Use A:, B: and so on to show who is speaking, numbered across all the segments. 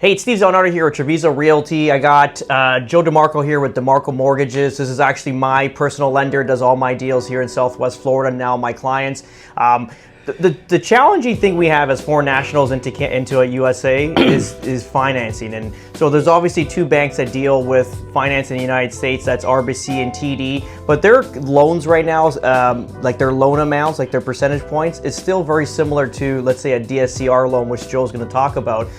A: Hey, it's Steve Zanardi here with Treviso Realty. I got Joe DeMarco here with DeMarco Mortgages. This is actually my personal lender, does all my deals here in Southwest Florida, now my clients. The challenging thing we have as foreign nationals into a USA is financing. And so there's obviously two banks that deal with finance in the United States, that's RBC and TD, but their loans right now, like their loan amounts, like their percentage points, is still very similar to, let's say, a Dscr loan, which Joe's gonna talk about.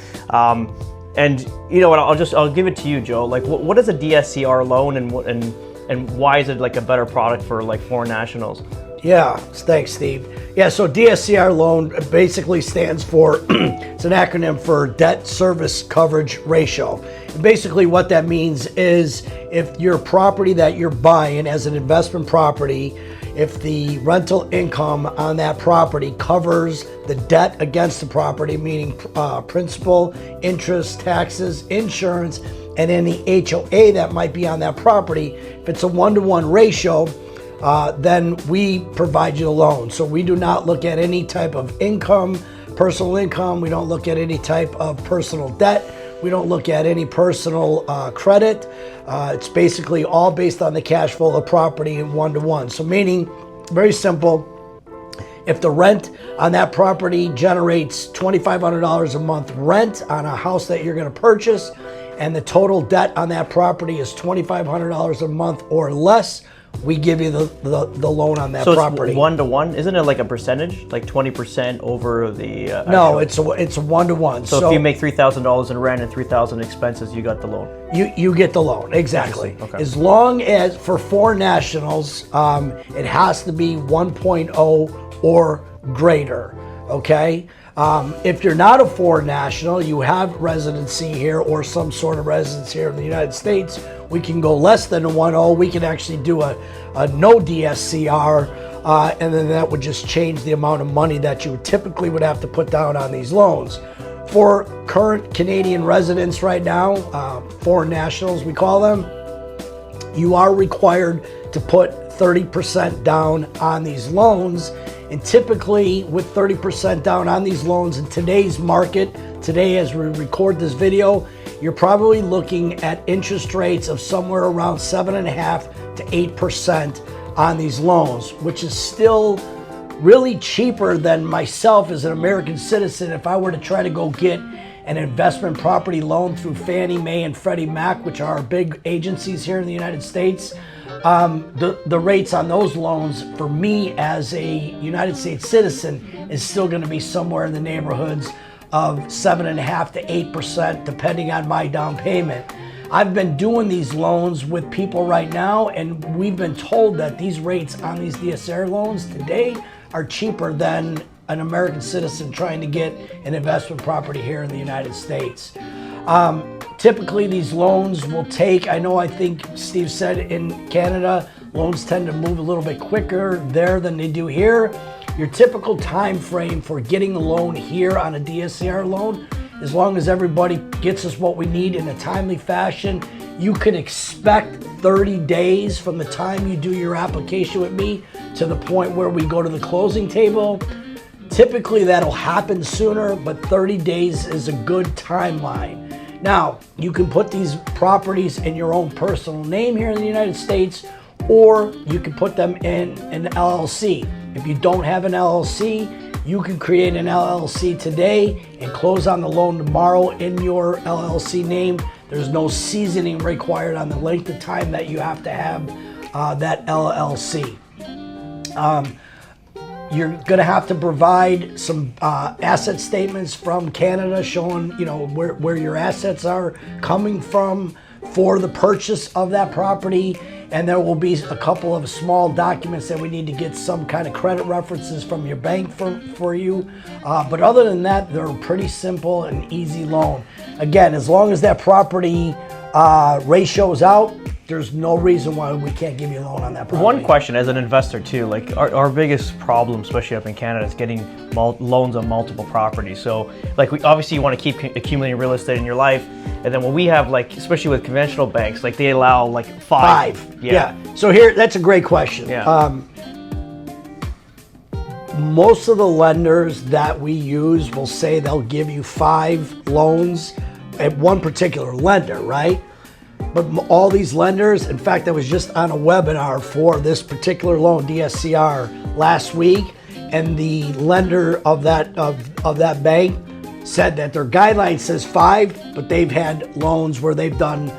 A: And you know what, I'll give it to you, Joe. Like, what is a Dscr loan, and why is it like a better product for like foreign nationals?
B: Yeah, thanks, Steve. Yeah, so Dscr loan basically stands for, it's an acronym for debt service coverage ratio. And basically what that means is if your property that you're buying as an investment property, if the rental income on that property covers the debt against the property, meaning principal, interest, taxes, insurance, and any HOA that might be on that property, if it's a 1-to-1 ratio, then we provide you a loan. So we do not look at any type of income, personal income. We don't look at any type of personal debt. We don't look at any personal credit. It's basically all based on the cash flow of the property in 1-to-1. So meaning, very simple, if the rent on that property generates $2,500 a month rent on a house that you're going to purchase, and the total debt on that property is $2,500 a month or less, we give you the loan on that property.
A: So it's 1-to-1? Isn't it like a percentage, like 20% over the?
B: No, it's a 1-to-1.
A: So if you make $3,000 in rent and $3,000 expenses, you got the loan.
B: You get the loan, exactly.
A: Okay.
B: As long as for foreign nationals, it has to be 1.0 or greater. Okay. If you're not a foreign national, you have residency here or some sort of residence here in the United States, we can go less than a 1.0. We can actually do a no DSCR, and then that would just change the amount of money that you typically would have to put down on these loans. For current Canadian residents right now, foreign nationals we call them, you are required to put 30% down on these loans. And typically with 30% down on these loans in today's market, today as we record this video, you're probably looking at interest rates of somewhere around 7.5% to 8% on these loans, which is still really cheaper than myself as an American citizen. If I were to try to go get an investment property loan through Fannie Mae and Freddie Mac, which are big agencies here in the United States, the rates on those loans for me as a United States citizen is still going to be somewhere in the neighborhoods of 7.5% to 8%, depending on my down payment. I've been doing these loans with people right now, and we've been told that these rates on these DSCR loans today are cheaper than an American citizen trying to get an investment property here in the United States. Typically these loans will take, I think Steve said in Canada, loans tend to move a little bit quicker there than they do here. Your typical time frame for getting a loan here on a DSCR loan, as long as everybody gets us what we need in a timely fashion, you can expect 30 days from the time you do your application with me to the point where we go to the closing table. Typically that'll happen sooner, but 30 days is a good timeline. Now, you can put these properties in your own personal name here in the United States, or you can put them in an LLC. If you don't have an LLC, you can create an LLC today and close on the loan tomorrow in your LLC name. There's no seasoning required on the length of time that you have to have that LLC. You're going to have to provide some asset statements from Canada showing, where your assets are coming from for the purchase of that property. And there will be a couple of small documents that we need to get some kind of credit references from your bank for you. But other than that, they're a pretty simple and easy loan. Again, as long as that property ratio is out, there's no reason why we can't give you a loan on that property.
A: One question as an investor too, like our biggest problem, especially up in Canada, is getting loans on multiple properties. So like obviously you want to keep accumulating real estate in your life. And then when we have especially with conventional banks, like they allow like five.
B: Yeah. So that's a great question.
A: Yeah.
B: Most of the lenders that we use will say they'll give you 5 loans at one particular lender, right? But all these lenders, in fact, I was just on a webinar for this particular loan, DSCR, last week, and the lender of that bank said that their guideline says 5, but they've had loans where they've done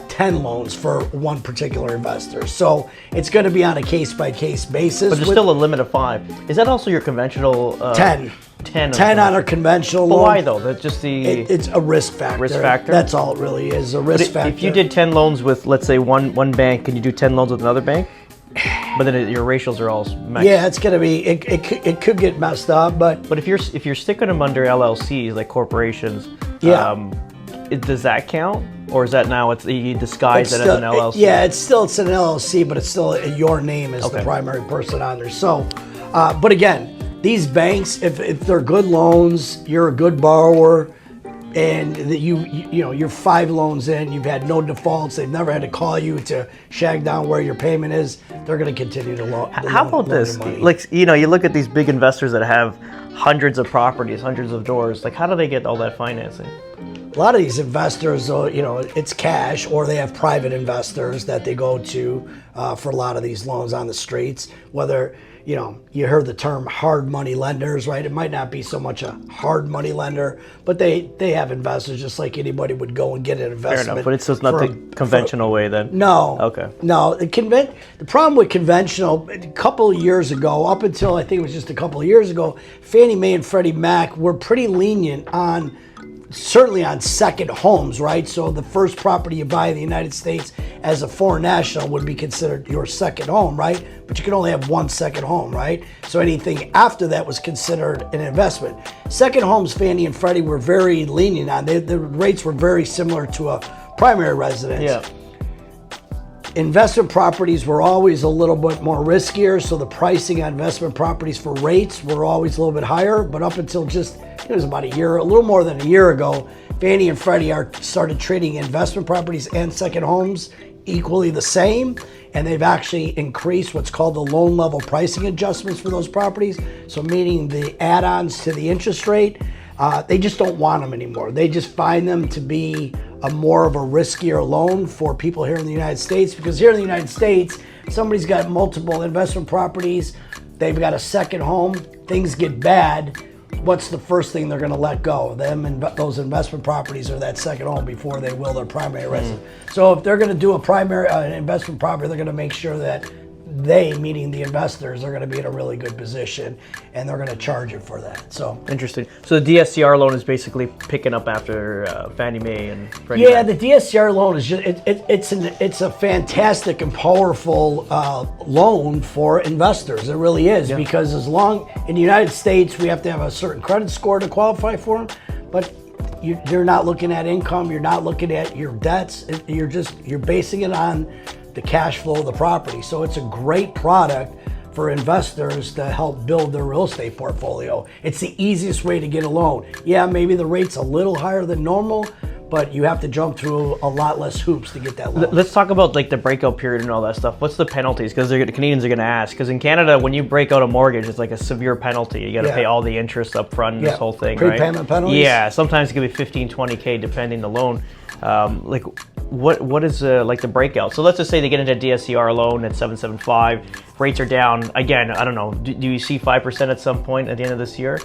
B: 10 loans for one particular investor. So it's going to be on a case-by-case basis.
A: But there's still a limit of 5. Is that also your conventional?
B: 10.
A: 10
B: on a conventional
A: but
B: loan.
A: why though? That's just the...
B: It's a risk factor.
A: Risk factor?
B: That's all it really is, a risk factor.
A: If you did 10 loans with, let's say, one bank, can you do 10 loans with another bank? But then your ratios are all mixed.
B: Yeah, it's going to be, it could get messed up, but...
A: But if you're sticking them under LLCs, like corporations, does that count? Or is that now you disguise it as an LLC?
B: Yeah, it's an LLC, but it's still your name as the primary person on there. So, but again, these banks, if they're good loans, you're a good borrower, and you're 5 loans in, you've had no defaults, they've never had to call you to shag down where your payment is, they're going to continue to loan.
A: How about this? Like, you look at these big investors that have hundreds of properties, hundreds of doors. Like, how do they get all that financing?
B: A lot of these investors, it's cash, or they have private investors that they go to for a lot of these loans on the streets. Whether, you heard the term hard money lenders, right? It might not be so much a hard money lender, but they have investors just like anybody would go and get an investment.
A: Fair enough, but it's just not the conventional way then?
B: No.
A: Okay.
B: No, the problem with conventional, a couple of years ago, up until I think it was just a couple of years ago, Fannie Mae and Freddie Mac were pretty lenient certainly on second homes, right? So the first property you buy in the United States as a foreign national would be considered your second home, right? But you can only have one second home, right? So anything after that was considered an investment. Second homes, Fannie and Freddie were very lenient on. The rates were very similar to a primary residence.
A: Yeah.
B: Investment properties were always a little bit more riskier, so the pricing on investment properties for rates were always a little bit higher. But up until it was about a little more than a year ago, Fannie and Freddie started treating investment properties and second homes equally the same, and they've actually increased what's called the loan level pricing adjustments for those properties. So meaning the add-ons to the interest rate, they just don't want them anymore. They just find them to be more of a riskier loan for people here in the United States, because here in the United States, somebody's got multiple investment properties, they've got a second home, things get bad, what's the first thing they're going to let go? Those investment properties or that second home before they will their primary residence. So if they're going to do an investment property, they're going to make sure that they, meaning the investors, are going to be in a really good position, and they're going to charge it for that. So
A: interesting. So the DSCR loan is basically picking up after Fannie Mae and Freddie
B: Mac.
A: The
B: DSCR loan is just it's a fantastic and powerful loan for investors. It really is, because in the United States we have to have a certain credit score to qualify for them, but you're not looking at income, you're not looking at your debts, you're basing it on the cash flow of the property. So it's a great product for investors to help build their real estate portfolio. It's the easiest way to get a loan. Yeah, maybe the rate's a little higher than normal, but you have to jump through a lot less hoops to get that loan.
A: Let's talk about like the breakout period and all that stuff. What's the penalties? Because the Canadians are going to ask. Because in Canada, when you break out a mortgage, it's like a severe penalty. You got to pay all the interest up front and this whole thing,
B: prepayment penalties?
A: Yeah, sometimes it can be 15, 20K depending the loan. Like what is like the breakout? So let's just say they get into a DSCR loan at 7.75. Rates are down. Again, I don't know. Do you see 5% at some point at the end of this year?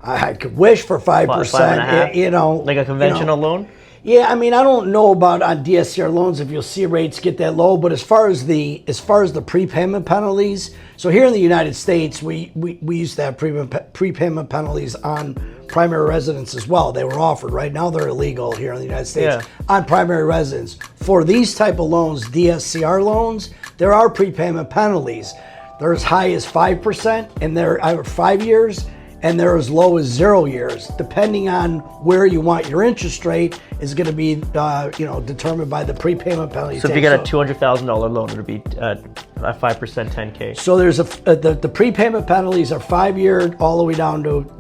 B: I could wish for 5%.
A: 5.5? Like a conventional loan?
B: Yeah, I mean, I don't know about on DSCR loans if you'll see rates get that low, but as far as the prepayment penalties, so here in the United States, we used to have prepayment penalties on primary residence as well. They were offered. Right now they're illegal here in the United States on primary residence. For these type of loans, DSCR loans, there are prepayment penalties. They're as high as 5%, and they're 5 years, and they're as low as 0 years. Depending on where you want your interest rate is going to be determined by the prepayment penalty.
A: So if you get a $200,000 loan, it would be at 5%, 10K.
B: So there's the prepayment penalties are 5 year all the way down to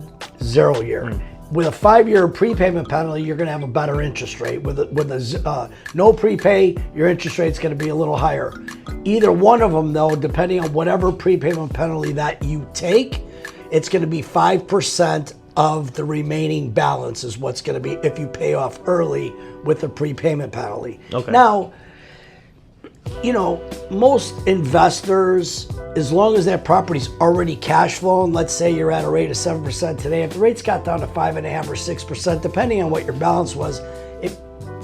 B: 0 year. With a 5-year prepayment penalty, you're going to have a better interest rate. With no prepay, your interest rate's going to be a little higher. Either one of them, though, depending on whatever prepayment penalty that you take, it's going to be 5% of the remaining balance is what's going to be if you pay off early with a prepayment penalty.
A: Okay.
B: Now, you know, most investors, as long as that property's already cash flowing, let's say you're at a rate of 7% today, if the rates got down to 5.5% or 6%, depending on what your balance was,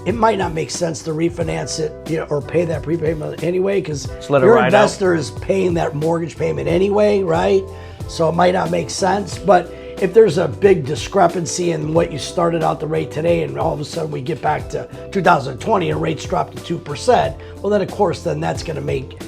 B: it might not make sense to refinance it, you know, or pay that prepayment anyway, because your investor is paying that mortgage payment anyway, right? So it might not make sense. But if there's a big discrepancy in what you started out the rate today, and all of a sudden we get back to 2020 and rates drop to 2%, well then of course then that's going to make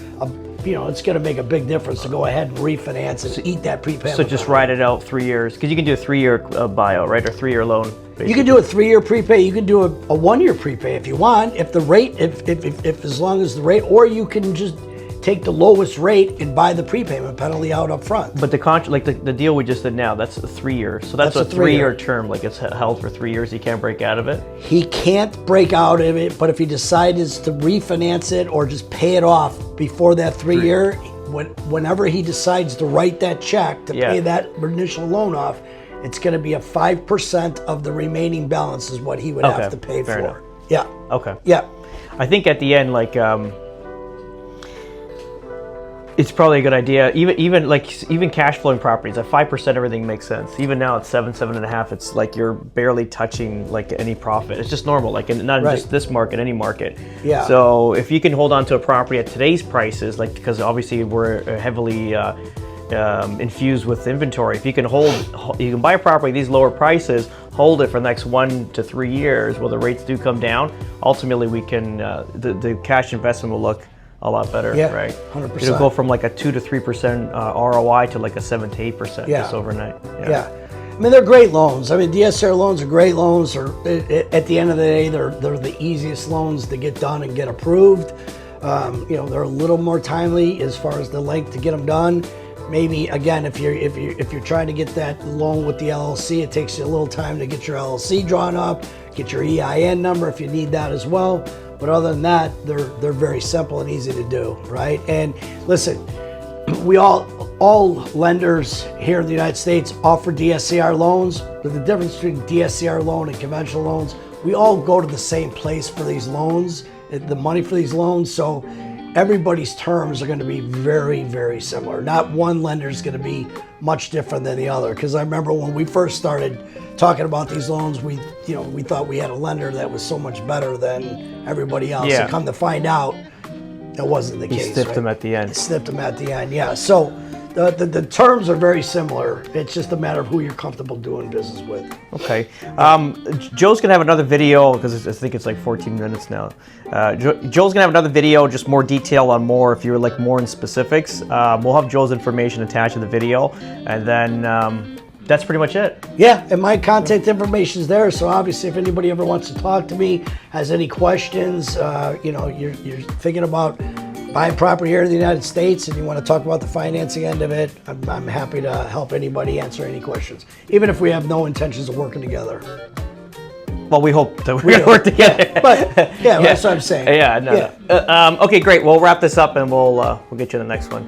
B: it's going to make a big difference to go ahead and refinance and eat that prepayment.
A: So just ride it out 3 years, because you can do a 3-year buyout, right, or 3-year loan. Basically.
B: You can do a 3-year prepay. You can do a 1-year prepay if you want. If the rate, if as long as the rate, or you can just take the lowest rate and buy the prepayment penalty out up front.
A: But the deal we just did now, that's a 3 year. So that's a 3-year term. Like it's held for 3 years. He can't break out of it.
B: He can't break out of it. But if he decides to refinance it or just pay it off before that 3-year, whenever he decides to write that check to pay that initial loan off, it's going to be a 5% of the remaining balance is what he would have to pay for.
A: Enough.
B: Yeah.
A: Okay.
B: Yeah.
A: I think at the end, like. It's probably a good idea. Even cash flowing properties at 5%, everything makes sense. Even now at 7.5, it's like you're barely touching like any profit. It's just normal, like not just this market, any market. Yeah. So if you can hold on to a property at today's prices, like because obviously we're heavily infused with inventory. If you can you can buy a property at these lower prices, hold it for the next 1 to 3 years. While the rates do come down, ultimately we can the cash investment will look a lot better, right?
B: 100%.
A: It'll go from like a 2 to 3% ROI to like a 7 to 8% just overnight.
B: Yeah. I mean, they're great loans. I mean, Dscr loans are great loans. Or at the end of the day, they're the easiest loans to get done and get approved. They're a little more timely as far as the length to get them done. Maybe again, if you're trying to get that loan with the LLC, it takes you a little time to get your LLC drawn up, get your EIN number if you need that as well. But other than that, they're very simple and easy to do, right? And listen, we all lenders here in the United States offer Dscr loans. But the difference between Dscr loan and conventional loans, we all go to the same place for these loans, the money for these loans. So everybody's terms are going to be very, very similar. Not one lender is going to be much different than the other. Because I remember when we first started talking about these loans, we thought we had a lender that was so much better than everybody else. And come to find out, that wasn't the case.
A: He snipped them at the end.
B: Snipped them at the end, yeah. So the terms are very similar. It's just a matter of who you're comfortable doing business with. Okay.
A: Joe's going to have another video, because I think it's like 14 minutes now. Joe's going to have another video, just more detail on more, if you're like more in specifics. We'll have Joe's information attached to the video. And then that's pretty much it.
B: Yeah, and my contact information is there. So obviously, if anybody ever wants to talk to me, has any questions, you're thinking about buying property here in the United States and you want to talk about the financing end of it, I'm happy to help anybody answer any questions, even if we have no intentions of working together.
A: Well, we hope that we're going to work together.
B: Yeah, but that's what I'm saying.
A: Okay, great. We'll wrap this up and we'll get you in the next one.